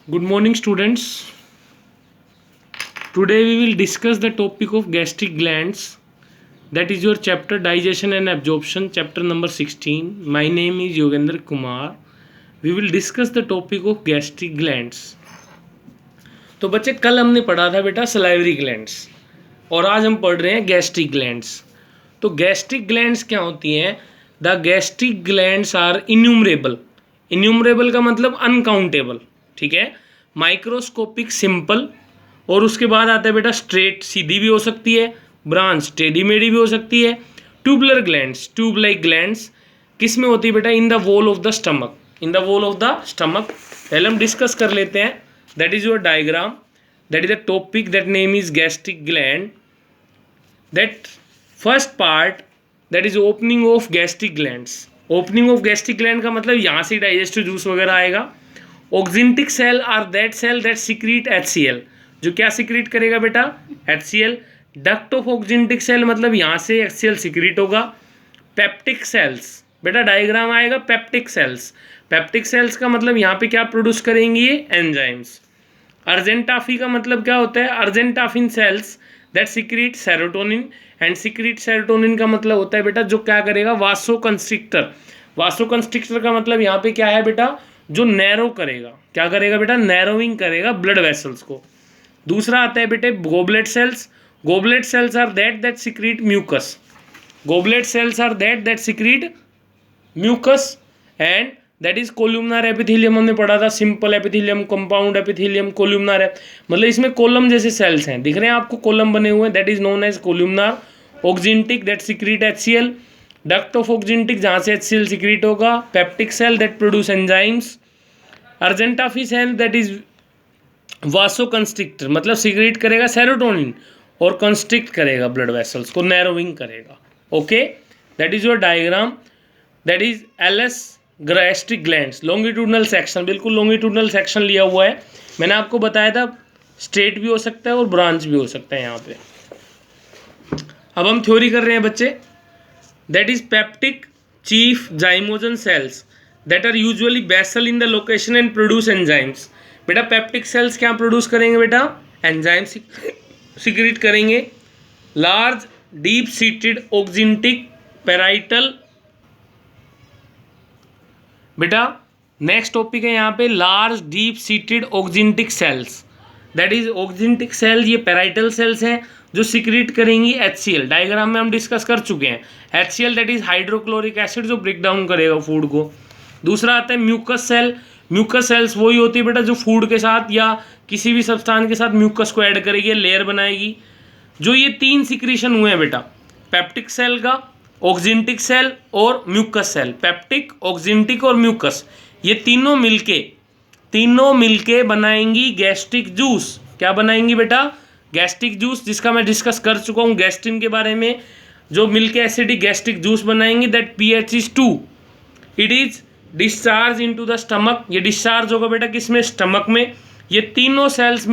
Good morning, students. Today we will discuss the topic of gastric glands. That is your chapter digestion and absorption, chapter number 16. My name is Yogendra Kumar. We will discuss the topic of gastric glands. तो बच्चे कल हमने पढ़ा था बेटा salivary glands और आज हम पढ़ रहे हैं गैस्ट्रिक ग्लैंड्स. तो गैस्ट्रिक ग्लैंड्स क्या होती हैं? The gastric glands are innumerable. Innumerable का मतलब अनकाउंटेबल. ठीक है. माइक्रोस्कोपिक सिंपल और उसके बाद आता है बेटा स्ट्रेट सीधी भी हो सकती है, ब्रांच टेढ़ी मेढ़ी भी हो सकती है. Tubular glands tube like glands किस में होती है बेटा? In the wall of the stomach. In the wall of the stomach. पहले हम डिस्कस कर लेते हैं. That is your diagram. That is the topic. That name is gastric gland. That first part that is opening of gastric glands. Opening of gastric gland का मतलब यहाँ से digestive juice वगैरह आएगा. ऑक्जिंटिक cell are that cell that secrete HCl. जो क्या secrete करेगा बेटा? HCl. Duct of oxyntic cell मतलब यहाँ से HCl सिक्रीट होगा. पेप्टिक सेल्स बेटा डायग्राम आएगा. Peptic cells. पेप्टिक सेल्स का मतलब यहाँ पे क्या प्रोड्यूस करेंगी? ये एंजाइम्स. अर्जेंटाफी का मतलब क्या होता है? Argentaffin cells that secrete serotonin. And secrete serotonin का मतलब होता है बेटा जो क्या करेगा? वासोकंस्ट्रिक्टर. वासोकंस्ट्रिक्टर का मतलब यहाँ पे क्या है बेटा? जो नैरो करेगा. क्या करेगा बेटा? नैरोइंग करेगा ब्लड वेसल्स को. दूसरा आता है बेटे goblet cells. Goblet cells are that secrete mucus. Goblet cells are that secrete mucus. And that is columnar epithelium. हमने पढ़ा था simple epithelium, compound epithelium, columnar है मतलब इसमें कॉलम जैसे सेल्स हैं. दिख रहे हैं आपको कॉलम बने हुए हैं. That is known as columnar. Oxyntic that secrete HCl. Duct of oxyntic जहाँ से HCl सिक्रीट होगा. Peptic cell that produce enzymes. Argentaffin cell that is vasoconstrictor मतलब सिक्रीट करेगा सेरोटोनिन और कंस्ट्रिक्ट करेगा ब्लड वेसल्स को, नैरोइंग करेगा. Okay. That is your diagram. That is LS gastric glands. Longitudinal section, बिल्कुल लॉन्गिट्यूडनल सेक्शन लिया हुआ है. मैंने आपको बताया था स्ट्रेट भी हो सकता है और ब्रांच भी हो सकता है यहाँ पे. अब हम थ्योरी कर रहे हैं बच्चे. That is peptic chief zymogen cells that are usually basal in the location and produce enzymes. बेटा पेप्टिक सेल्स क्या प्रोड्यूस करेंगे बेटा? एंजाइम सिक्रीट करेंगे. Large deep seated oxyntic parietal. बेटा नेक्स्ट टॉपिक है यहाँ पे large deep seated oxyntic cells. That is oxyntic cell ये पैराइटल सेल्स हैं जो सिक्रीट करेंगी HCl. डायग्राम में हम डिस्कस कर चुके हैं. HCl that is hydrochloric acid जो ब्रेक डाउन करेगा फूड को. दूसरा आता है म्यूकस सेल. म्यूकस सेल्स वही होती है बेटा जो फूड के साथ या किसी भी सब्सटेंस के साथ म्यूकस को ऐड करेगी, लेयर बनाएगी. जो ये तीन सिक्रीशन हुए हैं बेटा पेप्टिक सेल का, ऑक्जिंटिक सेल और म्यूकस सेल. पेप्टिक, ऑक्जिंटिक और म्यूकस ये तीनों मिलके बनाएंगी गैस्ट्रिक जूस. क्या बनाएंगी बेटा? गैस्ट्रिक जूस, जिसका मैं डिस्कस कर चुका हूँ गैस्ट्रिन के बारे में. जो मिलके एसिडिक गैस्ट्रिक जूस बनाएंगी. That pH is 2. It is discharge into the stomach. ये डिस्चार्ज होगा बेटा किसमें? स्टमक में. ये तीनों सेल्स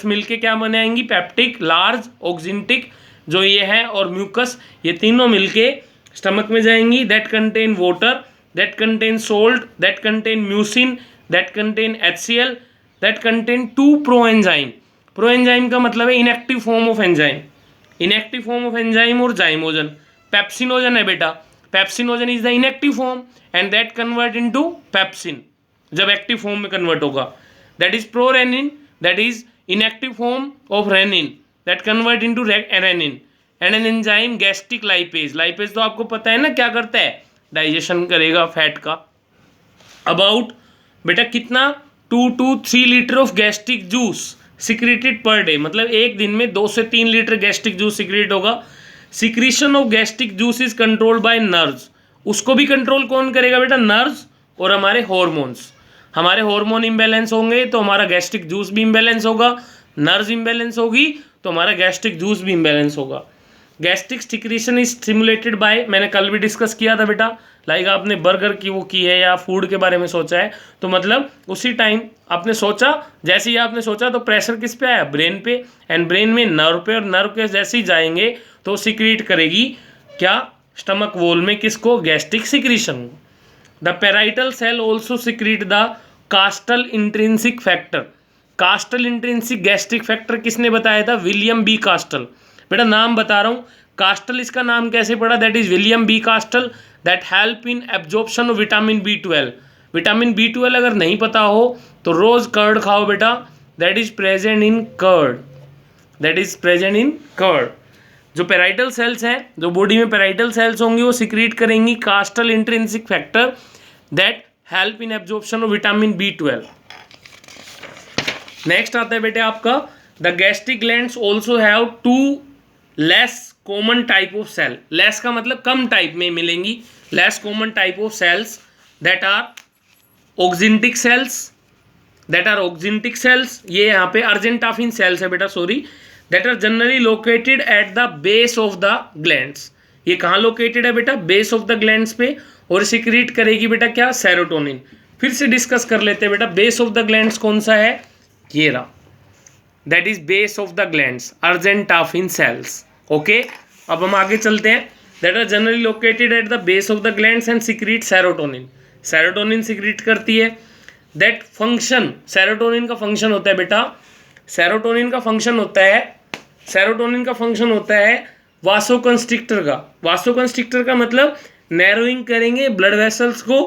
मिलके क्या बनाएंगी? पेप्टिक, लार्ज, ऑक्जिंटिक जो ये है और म्यूकस ये तीनों मिलके स्टमक में जाएंगी. That contain water, that contain salt, that contain mucin, that contain HCl, दैट कंटेन 2 प्रोएंजाइम. प्रोएंजाइम का मतलब है inactive form of enzyme. Inactive form of enzyme और जाइमोजन. पेप्सिनोजन है बेटा. Pepsinogen is the inactive form and that convert into pepsin जब active form में कन्वर्ट होगा. That is prorenin. That is inactive form of rennin that convert into rennin. And an enzyme gastric lipase. Lipase तो आपको पता है ना क्या करता है? डाइजेशन करेगा फैट का. अबाउट बेटा कितना? 2 to 3 litre of gastric juice secreted per day. मतलब एक दिन में 2 से 3 लीटर गैस्ट्रिक जूस सिक्रेट होगा. Secretion of gastric juice is controlled by nerves. उसको भी कंट्रोल कौन करेगा बेटा? नर्व्स और हमारे हॉर्मोन्स. हमारे हार्मोन इम्बैलेंस होंगे तो हमारा गैस्ट्रिक जूस भी इम्बैलेंस होगा. नर्व्स इम्बैलेंस होगी तो हमारा गैस्ट्रिक जूस भी इम्बैलेंस होगा. Gastric secretion is stimulated by, मैंने कल भी डिस्कस किया था बेटा. लाइक आपने बर्गर की वो की है या फूड के बारे में सोचा है तो मतलब उसी टाइम आपने सोचा, जैसे ही आपने सोचा तो प्रेशर किस पे आया? ब्रेन पे. एंड ब्रेन में नर्व पे, और नर्व के जैसे ही जाएंगे तो सिक्रीट करेगी क्या? स्टमक वॉल में किसको? Gastric secretion. The parietal cell also secrete the Castle intrinsic factor. Castle intrinsic gastric factor किसने बताया था? William B Castle. बेटा नाम बता रहा हूँ, कास्टल इसका नाम कैसे पड़ा? That is William B Castle, that help in absorption of vitamin B12। Vitamin B12 अगर नहीं पता हो तो रोज कर्ड खाओ बेटा, that is present in curd, that is present in curd. जो पेराइटल सेल्स हैं, जो बॉडी में पेराइटल सेल्स होंगी वो सिक्रीट करेंगी castle intrinsic factor that help in absorption of vitamin B12। Next आता है बेटे आपका, the gastric glands also have two less common type of cell. Less का मतलब कम टाइप में मिलेंगी, less common type of cells that are oxyntic cells, that are oxyntic cells. ये यहाँ पे अर्जेंटाफिन सेल्स है बेटा, sorry, that are generally located at the base of the glands. ये कहाँ लोकेटेड है बेटा? बेस ऑफ द ग्लैंड्स पे, और सिक्रीट करेगी बेटा क्या? सेरोटोनिन। फिर से डिस्कस कर लेते हैं बेटा, बेस ऑफ द ग्लैंड्स कौन सा है? ये रहा, that is base of the glands, argentaffin cells. Okay, अब हम आगे चलते हैं। That are generally located at the base of the glands and secrete serotonin. Serotonin secrete करती है। दैट फंक्शन, सेरोटोनिन का फंक्शन होता है बेटा, सेरोटोनिन का फंक्शन होता है, सेरोटोनिन का फंक्शन होता है वासोकंस्ट्रिक्टर का। वासोकंस्ट्रिक्टर का मतलब नैरोइंग करेंगे ब्लड वेसल्स को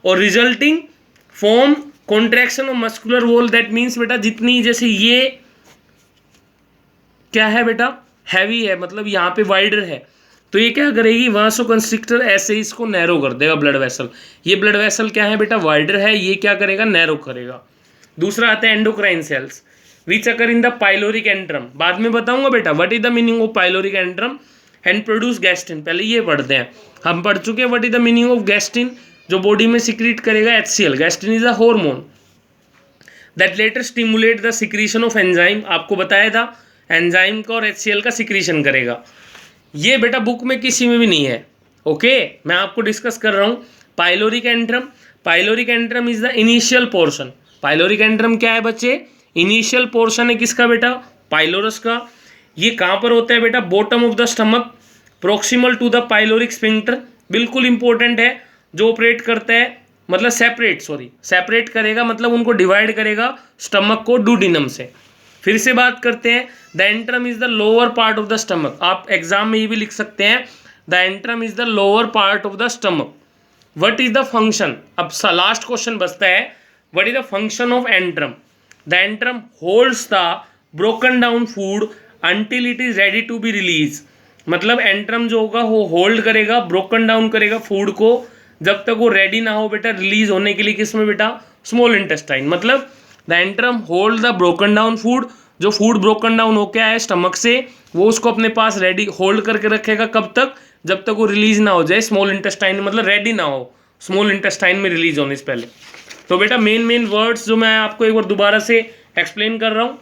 और resulting form contraction of muscular wall. That means बेटा जितनी, जैसे ये क्या है बेटा? हैवी है, मतलब यहाँ पे वाइडर है, तो ये क्या करेगी? वासोकंस्ट्रिक्टर ऐसे ही इसको नैरो कर देगा ब्लड वेसल। ये ब्लड वेसल क्या है बेटा? वाइडर है, ये क्या करेगा? नैरो करेगा। दूसरा आता है endocrine cells which occur in the pyloric antrum. बाद में बताऊंगा बेटा what is the meaning of pyloric antrum and produce gastrin. पहले ये पढ़ते हैं, हम पढ़ चुके हैं what is the meaning of gastrin, जो बॉडी में सिक्रीट करेगा HCl। Gastrin is a hormone that later stimulate the secretion of enzyme. आपको बताया था एंजाइम का और HCl का सिक्रीशन करेगा। ये बेटा बुक में किसी में भी नहीं है। ओके, मैं आपको डिस्कस कर रहा हूँ pyloric antrum. Pyloric antrum is the initial portion. Pyloric antrum क्या है बच्चे? इनिशियल पोर्शन है किसका बेटा? पाइलोरस का। ये कहाँ पर होता है बेटा? Bottom of the stomach, proximal to the pyloric sphincter. बिल्कुल इंपॉर्टेंट है, जो ऑपरेट करता है, मतलब सेपरेट करेगा, मतलब उनको डिवाइड करेगा स्टमक को डुओडेनम से। फिर से बात करते हैं, the antrum is the lower part of the stomach. आप एग्जाम में ये भी लिख सकते हैं, the antrum is the lower part of the stomach. What is the function? अब लास्ट क्वेश्चन बचता है, what is the function of antrum? The antrum holds the broken down food until it is ready to be release. मतलब antrum जो होगा वो hold करेगा, broken down करेगा food को जब तक वो रेडी ना हो बेटा रिलीज होने के लिए। किसमें बेटा? Small intestine. मतलब the antrum hold the broken down food, जो फूड ब्रोकन डाउन होके आए स्टमक से, वो उसको अपने पास रेडी होल्ड करके रखेगा। कब तक? जब तक वो रिलीज ना हो जाए स्मॉल इंटेस्टाइन में, मतलब रेडी ना हो स्मॉल इंटेस्टाइन में रिलीज होने से पहले। तो बेटा मेन वर्ड्स जो मैं आपको एक बार दोबारा से एक्सप्लेन कर रहा हूँ,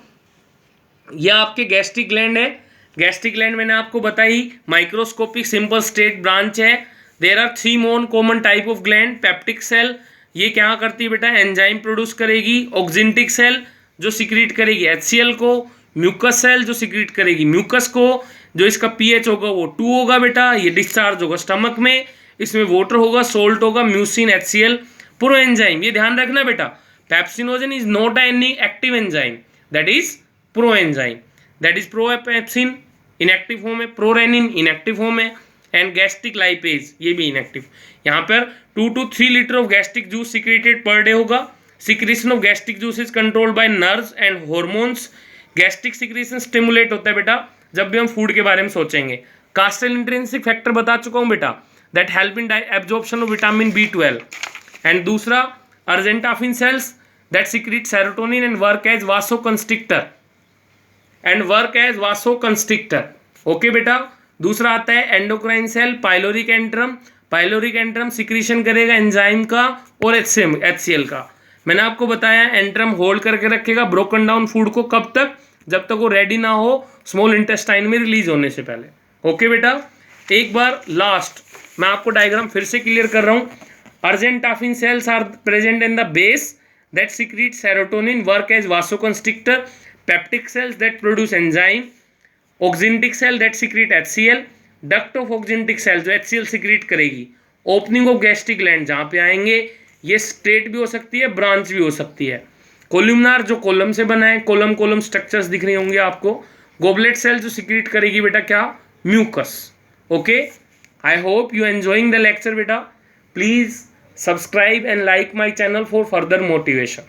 यह आपके गैस्ट्रिक ग्लैंड है। गैस्ट्रिक ग्लैंड मैंने आपको बताई माइक्रोस्कोपिक सिंपल स्टेट ब्रांच है। There are 3 more common type of gland. Peptic cell, ये क्या करती है बेटा? एंजाइम प्रोड्यूस करेगी। ऑक्जिंटिक सेल जो सिक्रीट करेगी HCl को। म्यूकस सेल जो सिक्रीट करेगी म्यूकस को। जो इसका pH होगा वो 2 होगा बेटा, ये डिस्चार्ज होगा स्टमक में। इसमें वाटर होगा, सोल्ट होगा, म्यूसिन, HCl। प्रो एंजाइम, ये ध्यान रखना बेटा, pepsinogen is not any active enzyme, that is pro enzyme. That is propepsin inactive form है, प्रोरेनिन इनएक्टिव फॉर्म है, एंड गैस्ट्रिक लाइपेज ये भी इनएक्टिव। यहाँ पर 2 to 3 litre of gastric juice secreted per day होगा। Secretion of gastric juice is controlled by nerves and hormones. Gastric secretion stimulate होता है बेटा जब भी हम फूड के बारे में सोचेंगे। कास्टल इंट्रिंसिक फैक्टर बता चुका हूँ बेटा, that help in absorption of vitamin B12। And दूसरा argentaffin cells that secrete serotonin and work as vasoconstrictor. Okay बेटा। दूसरा आता है endocrine cell, pyloric antrum. Pyloric antrum secretion करेगा एंजाइम का और HCl का। मैंने आपको बताया एंट्रम होल्ड करके रखेगा ब्रोकन डाउन फूड को। कब तक? जब तक वो रेडी ना हो स्मॉल इंटेस्टाइन में रिलीज होने से पहले। ओके बेटा। एक बार लास्ट मैं आपको डायग्राम फिर से क्लियर कर रहा हूँ। Argentaffin cells are present in the base that secrete serotonin, work as vasoconstrictor. Peptic cells that produce enzyme. Oxyntic cell that secrete HCl। Duct of oxyntic cell जो HCl सिक्रीट करेगी। Opening of gastric gland जहाँ पे आएंगे ये straight भी हो सकती है, ब्रांच भी हो सकती है। कोल्यूमनार जो कॉलम से बना है, कॉलम कॉलम स्ट्रक्चर्स दिख रहे होंगे आपको। गोबलेट सेल जो सिक्रीट करेगी बेटा क्या, mucus. Okay, I hope you enjoying the lecture बेटा। Please subscribe and like my channel for further motivation.